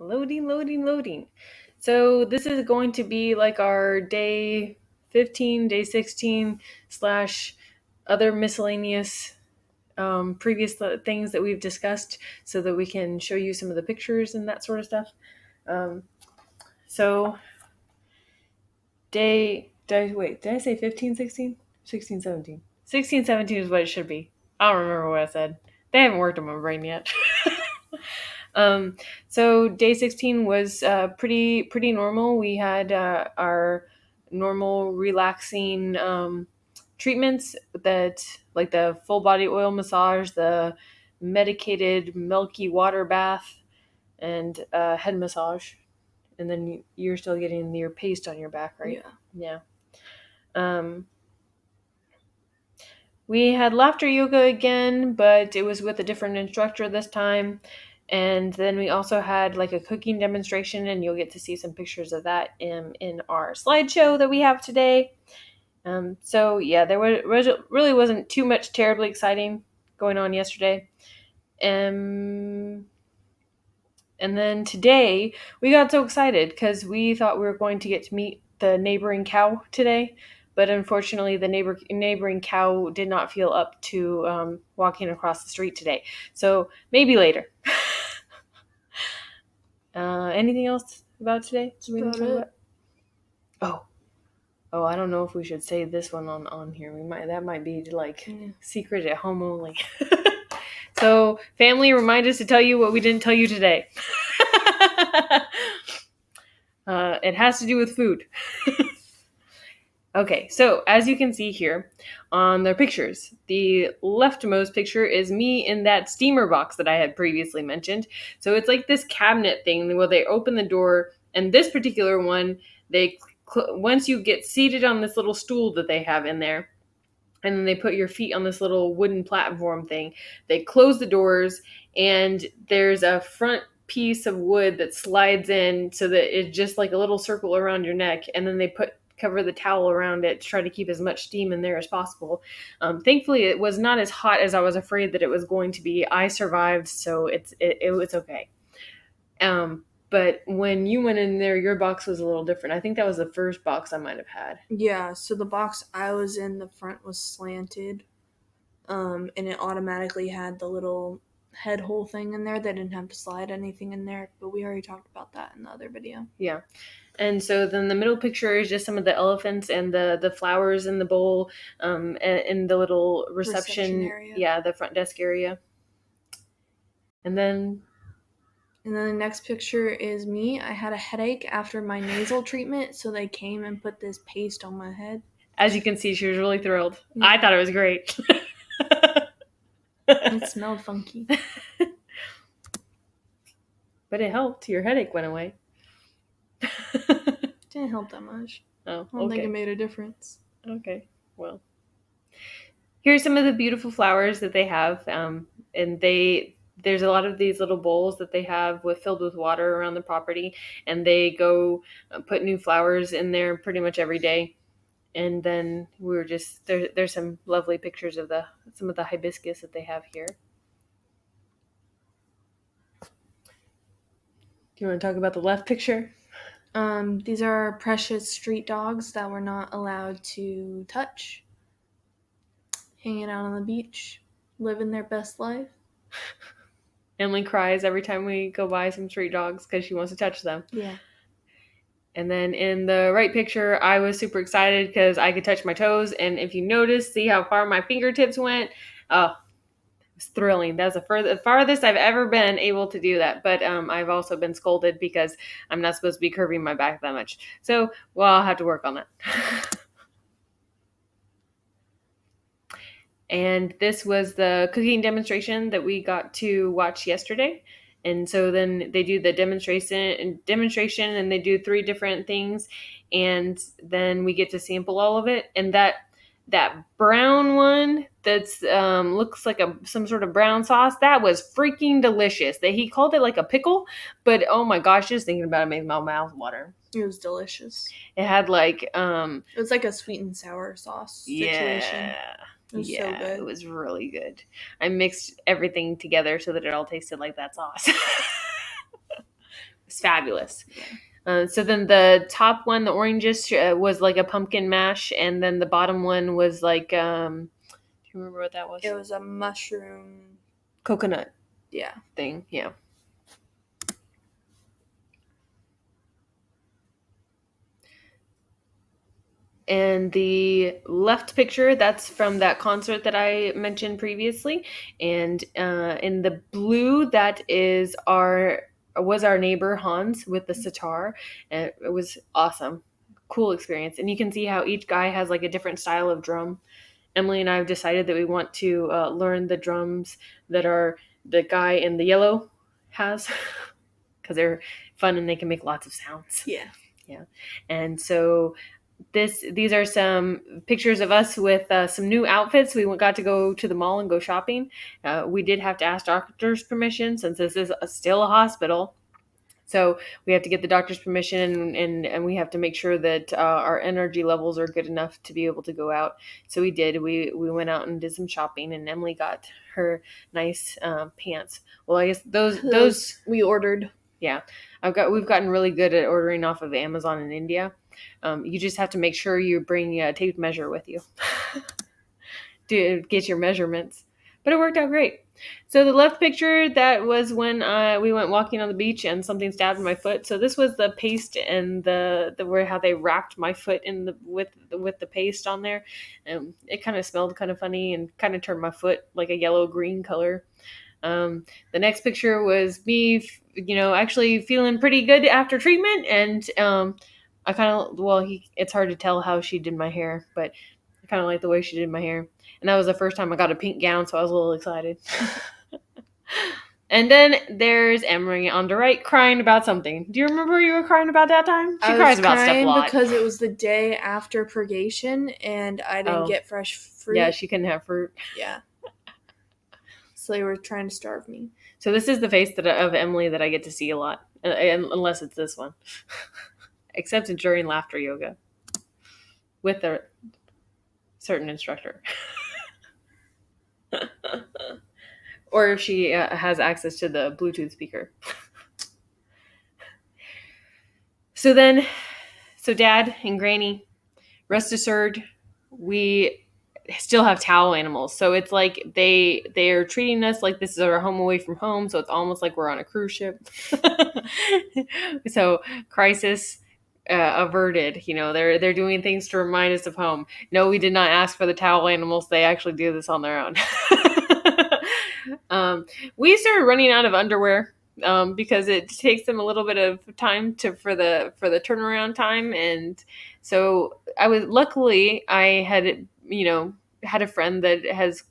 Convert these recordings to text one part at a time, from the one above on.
Loading. So this is going to be like our day 15, day 16 slash other miscellaneous previous things that we've discussed so that we can show you some of the pictures and that sort of stuff. So did I say 15, 16? 16, 17. 16, 17 is what it should be. I don't remember what I said. They haven't worked on my brain yet. So day 16 was pretty normal. We had our normal relaxing treatments that like the full body oil massage, the medicated milky water bath, and head massage. And then you're still getting your paste on your back, right? Yeah. We had laughter yoga again, but it was with a different instructor this time. And then we also had like a cooking demonstration, and you'll get to see some pictures of that in our slideshow that we have today. So yeah, there really wasn't too much terribly exciting going on yesterday. And then today we got so excited because we thought we were going to get to meet the neighboring cow today. But unfortunately, the neighboring cow did not feel up to walking across the street today. So maybe later. Anything else about today? Oh, I don't know if we should say this one on here. That might be like secret at home only. So family, remind us to tell you what we didn't tell you today. It has to do with food. Okay, so as you can see here on their pictures, the leftmost picture is me in that steamer box that I had previously mentioned. So it's like this cabinet thing where they open the door, and this particular one, once you get seated on this little stool that they have in there, and then they put your feet on this little wooden platform thing, they close the doors, and there's a front piece of wood that slides in so that it's just like a little circle around your neck, and then they cover the towel around it to try to keep as much steam in there as possible. Thankfully, it was not as hot as I was afraid that it was going to be. I survived, so it was okay. But when you went in there, your box was a little different. I think that was the first box I might have had. Yeah, so the box I was in, the front was slanted, and it automatically had the little head hole thing in there. They didn't have to slide anything in there, but we already talked about that in the other video. Yeah. And so then the middle picture is just some of the elephants and the flowers in the bowl, in the little reception area. Yeah, the front desk area. And then the next picture is me. I had a headache after my nasal treatment, so they came and put this paste on my head. As you can see, she was really thrilled. Yeah. I thought it was great. It smelled funky. But it helped. Your headache went away. Didn't help that much. Oh, I don't think it made a difference. Okay, well. Here's some of the beautiful flowers that they have. And there's a lot of these little bowls that they have filled with water around the property. And they go put new flowers in there pretty much every day. And then we were just, there's some lovely pictures of some of the hibiscus that they have here. Do you want to talk about the left picture? These are precious street dogs that we're not allowed to touch. Hanging out on the beach, living their best life. Emily cries every time we go by some street dogs because she wants to touch them. Yeah. And then in the right picture, I was super excited because I could touch my toes. And if you notice, see how far my fingertips went? Oh, it was thrilling. That's the farthest I've ever been able to do that. But I've also been scolded because I'm not supposed to be curving my back that much. So, well, I'll have to work on that. And this was the cooking demonstration that we got to watch yesterday. And so then they do the demonstration and they do 3 different things. And then we get to sample all of it. And that brown one that's looks like some sort of brown sauce, that was freaking delicious. He called it like a pickle, but oh my gosh, just thinking about it makes my mouth water. It was delicious. It had like it was like a sweet and sour sauce situation. Yeah. It was so good. It was really good. I mixed everything together so that it all tasted like that sauce. was fabulous. So then the top one, the oranges, was like a pumpkin mash, and then the bottom one was like, do you remember what that was? It was a mushroom coconut Yeah. thing, yeah. And the left picture, that's from that concert that I mentioned previously. And in the blue, that was our neighbor Hans with the sitar. And it was awesome. Cool experience. And you can see how each guy has like a different style of drum. Emily and I have decided that we want to learn the drums that are the guy in the yellow has, because they're fun and they can make lots of sounds. Yeah. And so these are some pictures of us with some new outfits. We got to go to the mall and go shopping. We did have to ask doctor's permission since this is still a hospital. So we have to get the doctor's permission, and we have to make sure that our energy levels are good enough to be able to go out. So we did. We went out and did some shopping, and Emily got her nice pants. Well, I guess those we ordered. Yeah, we've gotten really good at ordering off of Amazon in India. You just have to make sure you bring a tape measure with you to get your measurements. But it worked out great. So the left picture, that was when we went walking on the beach and something stabbed my foot. So this was the paste and the where how they wrapped my foot in with the paste on there. It kind of smelled kind of funny and kind of turned my foot like a yellow green color. The next picture was me, actually feeling pretty good after treatment, and I kind of, it's hard to tell how she did my hair, but I kind of like the way she did my hair. And that was the first time I got a pink gown, so I was a little excited. And then there's Emery on the right crying about something. Do you remember you were crying about that time? She cries about stuff a lot. Because it was the day after purgation, and I didn't get fresh fruit. Yeah, she couldn't have fruit. Yeah. So they were trying to starve me. So this is the face of Emily that I get to see a lot, unless it's this one. Except during laughter yoga with a certain instructor. Or if she has access to the Bluetooth speaker. So Dad and Granny, rest assured, we still have towel animals. So it's like they are treating us like this is our home away from home. So it's almost like we're on a cruise ship. So crisis averted. They're doing things to remind us of home. No, we did not ask for the towel animals. They actually do this on their own. We started running out of underwear because it takes them a little bit of time for the turnaround time, and so luckily I had had a friend that has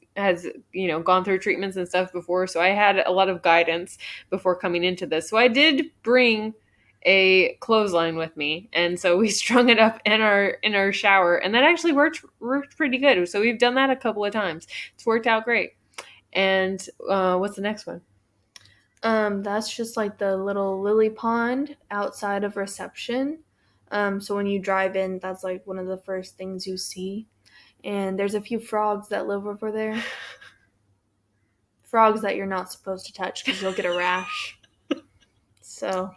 gone through treatments and stuff before, so I had a lot of guidance before coming into this. So I did bring a clothesline with me, and so we strung it up in our shower, and that actually worked pretty good. So we've done that a couple of times. It's worked out great. And what's the next one? That's just like the little lily pond outside of reception. So when you drive in, that's like one of the first things you see. And there's a few frogs that live over there. Frogs that you're not supposed to touch because you'll get a rash. So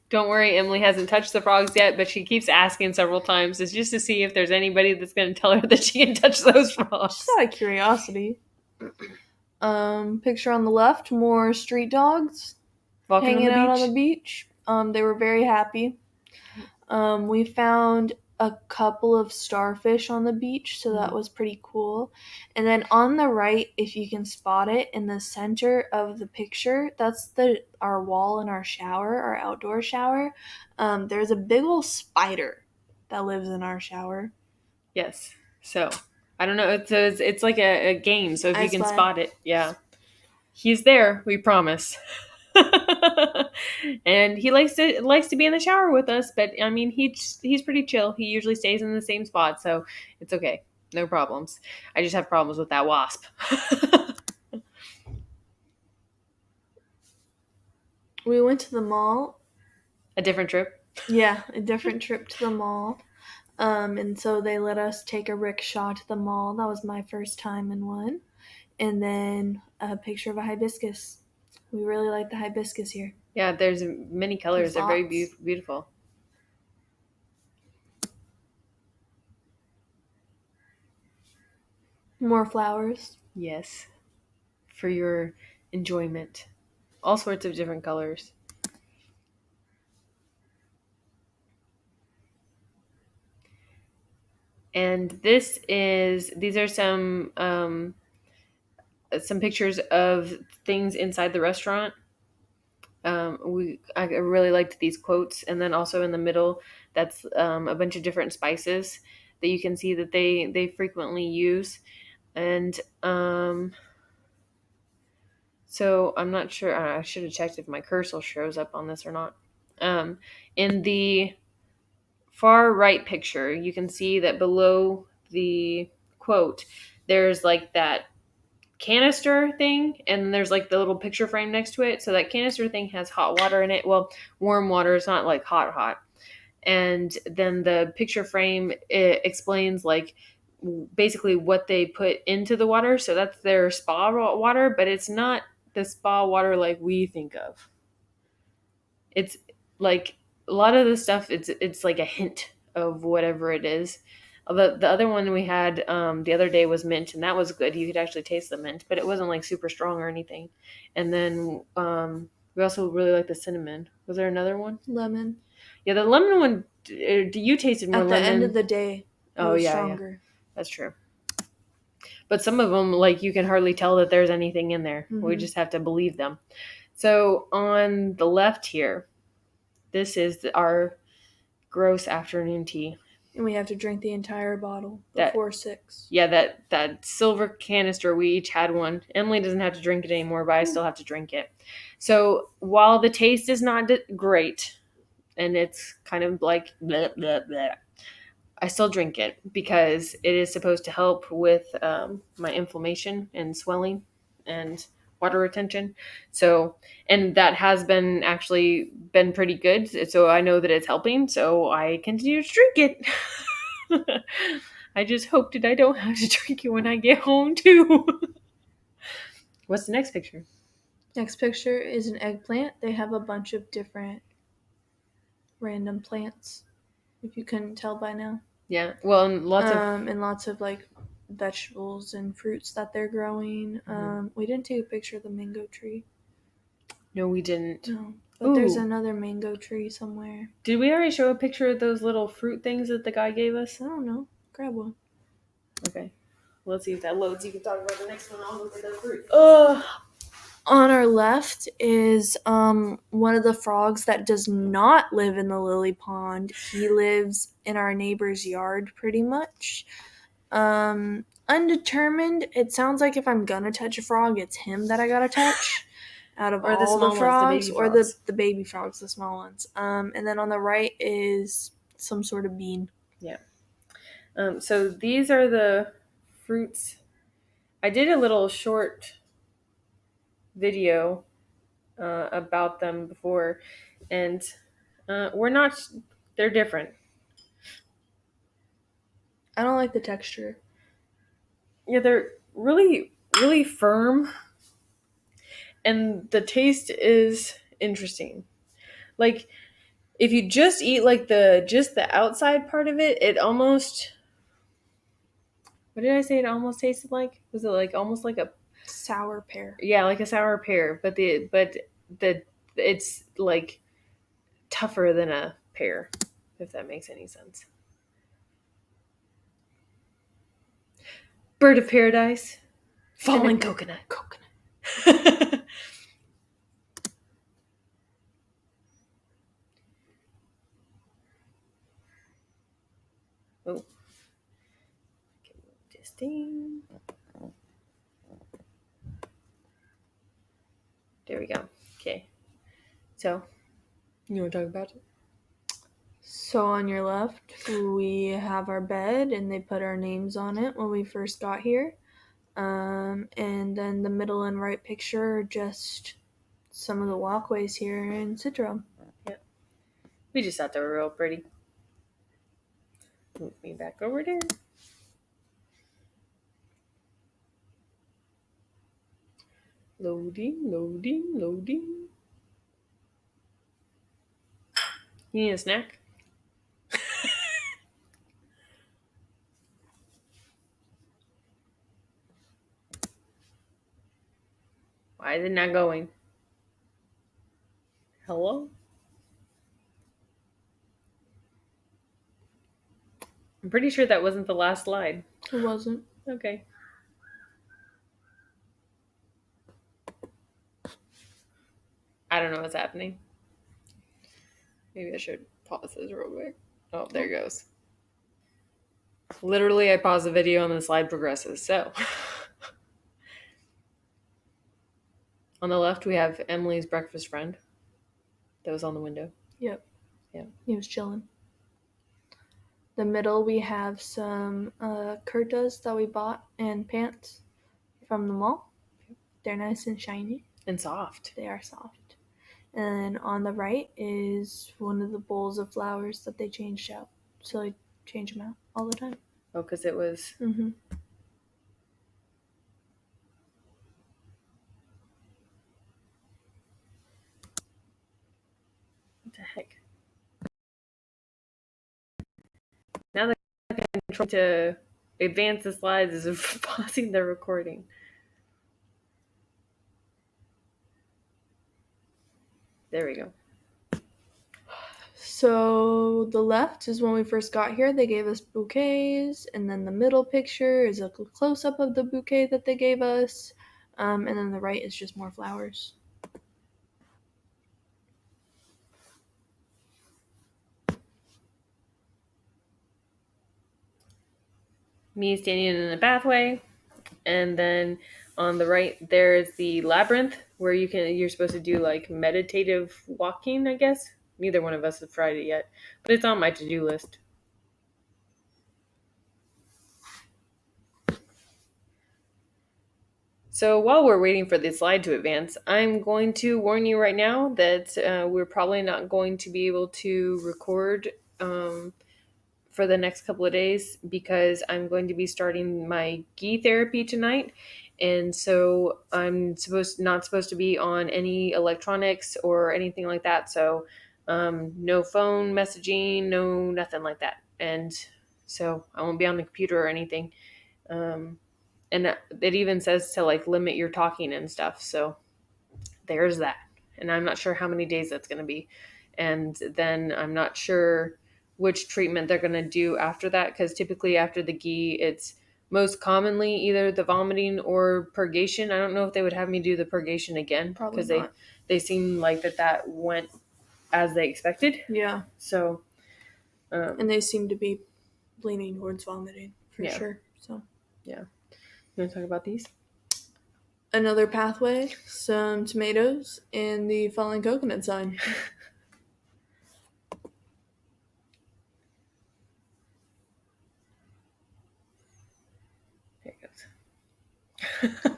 don't worry, Emily hasn't touched the frogs yet, but she keeps asking several times. It's just to see if there's anybody that's going to tell her that she can touch those frogs. Just out of curiosity. Picture on the left, more street dogs hanging out on the beach. They were very happy. We found a couple of starfish on the beach, so that was pretty cool. And then on the right, if you can spot it, in the center of the picture, that's our wall in our shower, our outdoor shower. There's a big old spider that lives in our shower. Yes. So I don't know. It's like a game. So if you can spot it, yeah, he's there. We promise. And he likes to be in the shower with us. But I mean, he's pretty chill. He usually stays in the same spot, so it's okay. No problems. I just have problems with that wasp. We went to the mall. A different trip? Yeah, a different trip to the mall. And so they let us take a rickshaw to the mall. That was my first time in one. And then a picture of a hibiscus. We really like the hibiscus here. Yeah, there's many colors. They're very beautiful. More flowers. Yes, for your enjoyment. All sorts of different colors. And these are some pictures of things inside the restaurant. I really liked these quotes, and then also in the middle, that's a bunch of different spices that you can see that they frequently use, and so I'm not sure. I should have checked if my cursor shows up on this or not. In the far right picture, you can see that below the quote, there's like that canister thing, and there's like the little picture frame next to it. So that canister thing has hot water in it. Well, warm water. It's not like hot. And then the picture frame, it explains like basically what they put into the water. So that's their spa water, but it's not the spa water like we think of. It's like a lot of the stuff. It's like a hint of whatever it is. The other one we had the other day was mint, and that was good. You could actually taste the mint, but it wasn't like super strong or anything. And then we also really like the cinnamon. Was there another one? Lemon. Yeah, the lemon one. You tasted more lemon. At the end of the day, it was stronger. Yeah, that's true. But some of them, like, you can hardly tell that there's anything in there. Mm-hmm. We just have to believe them. So on the left here, this is our gross afternoon tea. And we have to drink the entire bottle before 6. Yeah, that silver canister, we each had one. Emily doesn't have to drink it anymore, but I still have to drink it. So while the taste is not great, and it's kind of like blah, blah, blah, I still drink it because it is supposed to help with my inflammation and swelling and water retention. So, and that has been pretty good. So I know that it's helping. So I continue to drink it. I just hope that I don't have to drink it when I get home too. What's the next picture? Next picture is an eggplant. They have a bunch of different random plants, if you couldn't tell by now. Yeah, well, and lots of like vegetables and fruits that they're growing. Mm-hmm. We didn't take a picture of the mango tree. No, we didn't. No, but there's another mango tree somewhere. Did we already show a picture of those little fruit things that the guy gave us? I don't know. Grab one. Okay, let's see if that loads. You can talk about the next one. I'll look at the fruit. On our left is one of the frogs that does not live in the lily pond. He lives in our neighbor's yard pretty much. Undetermined. It sounds like if I'm gonna touch a frog, it's him that I gotta touch. Out of all the frogs, or the baby frogs, the small ones. And then on the right is some sort of bean. Yeah. So these are the fruits. I did a little short video about them before, and they're different. I don't like the texture. Yeah, they're really, really firm, and the taste is interesting. Like, if you just eat like the outside part of it, it almost, what did I say it almost tasted like? Was it like almost like a sour pear? Yeah, like a sour pear, but it's like tougher than a pear, if that makes any sense. Bird of paradise, fallen coconut. Oh, testing. There we go. Okay, so you want to talk about it? So on your left, we have our bed, and they put our names on it when we first got here. And then the middle and right picture are just some of the walkways here in Sitaram. Yeah. We just thought they were real pretty. Move me back over there. Loading. You need a snack? Why is it not going? Hello? I'm pretty sure that wasn't the last slide. It wasn't. Okay. I don't know what's happening. Maybe I should pause this real quick. Oh, there it goes. Literally, I pause the video and the slide progresses. So, on the left, we have Emily's breakfast friend that was on the window. Yep. Yeah. He was chilling. The middle, we have some kurtas that we bought and pants from the mall. They're nice and shiny. And soft. They are soft. And on the right is one of the bowls of flowers that they changed out. So I change them out all the time. Oh, because it was... Mm-hmm. What the heck? Now that I'm trying to advance the slides is pausing the recording. There we go. So the left is when we first got here. They gave us bouquets, and then the middle picture is a close-up of the bouquet that they gave us, and then the right is just more flowers. Me standing in the pathway, and then on the right there's the labyrinth where you're supposed to do like meditative walking, I guess. Neither one of us have tried it yet, but it's on my to-do list. So while we're waiting for the slide to advance, I'm going to warn you right now that we're probably not going to be able to record for the next couple of days because I'm going to be starting my ghee therapy tonight. And so I'm not supposed to be on any electronics or anything like that. So no phone messaging, no nothing like that. And so I won't be on the computer or anything. And it even says to like limit your talking and stuff. So there's that. And I'm not sure how many days that's going to be. And then I'm not sure which treatment they're going to do after that, because typically after the ghee, it's most commonly either the vomiting or purgation. I don't know if they would have me do the purgation again, Probably because they seem like that went as they expected. Yeah. So, and they seem to be leaning towards vomiting for Yeah. sure. So yeah. You want to talk about these? another pathway, some tomatoes, and the fallen coconut sign. There it goes.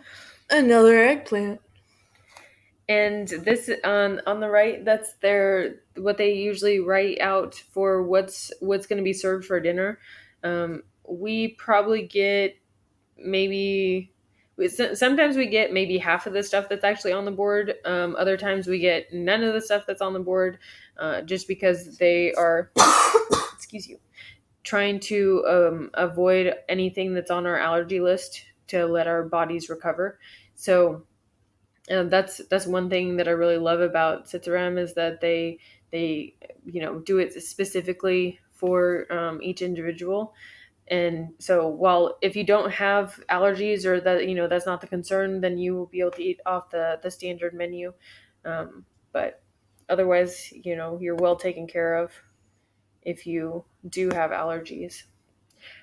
Another eggplant. And this on the right, that's what they usually write out for what's going to be served for dinner. We probably get sometimes we get maybe half of the stuff that's actually on the board. Other times we get none of the stuff that's on the board, just because they are excuse you, trying to avoid anything that's on our allergy list to let our bodies recover. So that's one thing that I really love about Sitaram, is that they do it specifically for each individual. And so while if you don't have allergies, or that that's not the concern, then you will be able to eat off the standard menu. But otherwise, you're well taken care of if you do have allergies.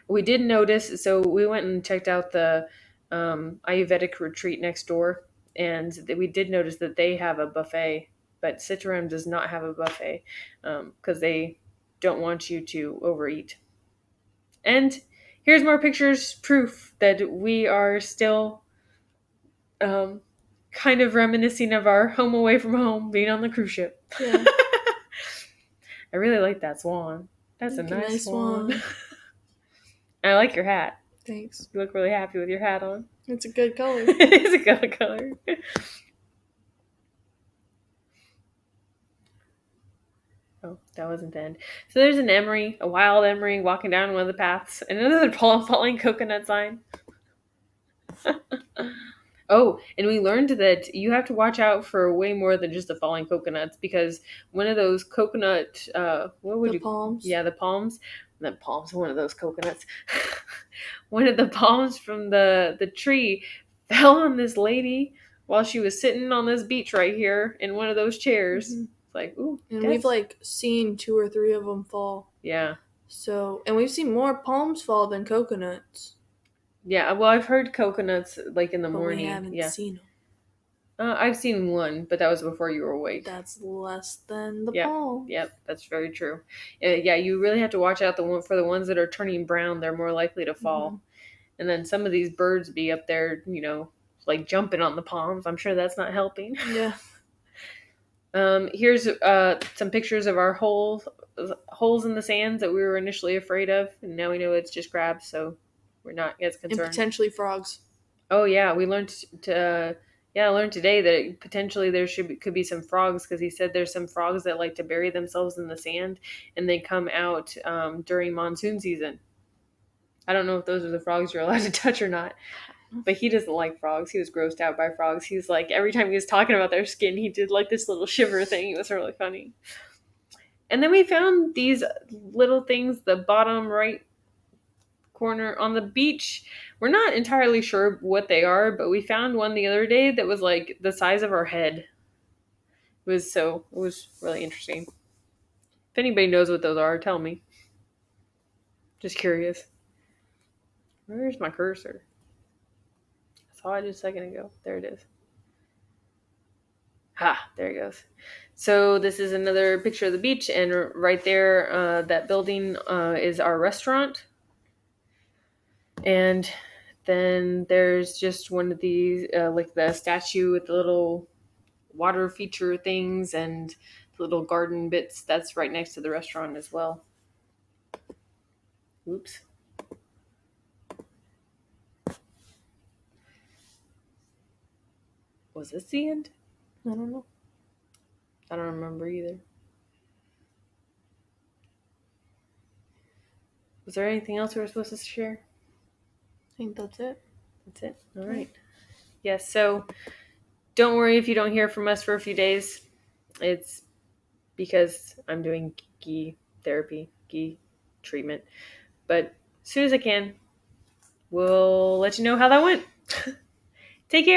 We did notice, so we went and checked out the Ayurvedic retreat next door, and we did notice that they have a buffet, but Sitaram does not have a buffet because they don't want you to overeat. And here's more pictures, proof that we are still kind of reminiscing of our home away from home, being on the cruise ship. Yeah. I really like that swan. That's a nice swan. I like your hat. Thanks. You look really happy with your hat on. It's a good color. It is a good color. Oh, that wasn't the end. So there's an emery, a wild emery, walking down one of the paths, and another falling coconut sign. Oh, and we learned that you have to watch out for way more than just the falling coconuts, because one of those coconut, what would The you? palms. Yeah, the palms. The palms. One of those coconuts. One of the palms from the tree fell on this lady while she was sitting on this beach right here in one of those chairs. Mhm. It's like, ooh, And we've like seen 2 or 3 of them fall. yeah. So, and we've seen more palms fall than coconuts. Yeah, well, I've heard coconuts like in the But morning. we haven't Yeah, seen them. I've seen one, but that was before you were awake. That's less than the Yep, palms. yep, that's very true. Yeah, you really have to watch out for the ones that are turning brown. They're more likely to fall. Mhm. And then some of these birds be up there, like jumping on the palms. I'm sure that's not helping. Yeah. Here's some pictures of our holes in the sands that we were initially afraid of, and now we know it's just crabs, so we're not as And concerned. potentially frogs. Oh yeah, we learned I learned today that potentially there could be some frogs, because he said there's some frogs that like to bury themselves in the sand and they come out during monsoon season. I don't know if those are the frogs you're allowed to touch or not, but he doesn't like frogs. He was grossed out by frogs. He's like, every time he was talking about their skin, he did like this little shiver thing. It was really funny. And then we found these little things, the bottom right corner on the beach. We're not entirely sure what they are, but we found one the other day that was like the size of our head. It was really interesting. If anybody knows what those are, tell me. Just curious. Where's my cursor? I saw it just a second ago. There it is. Ha, there it goes. So this is another picture of the beach, and right there, that building is our restaurant. And then there's just one of these, like the statue with the little water feature things and little garden bits. That's right next to the restaurant as well. Oops. Was this the end? I don't know. I don't remember either. Was there anything else we were supposed to share? I think that's it. That's it. All right. Yes, so don't worry if you don't hear from us for a few days. It's because I'm doing ghee therapy, ghee treatment. But as soon as I can, we'll let you know how that went. Take care.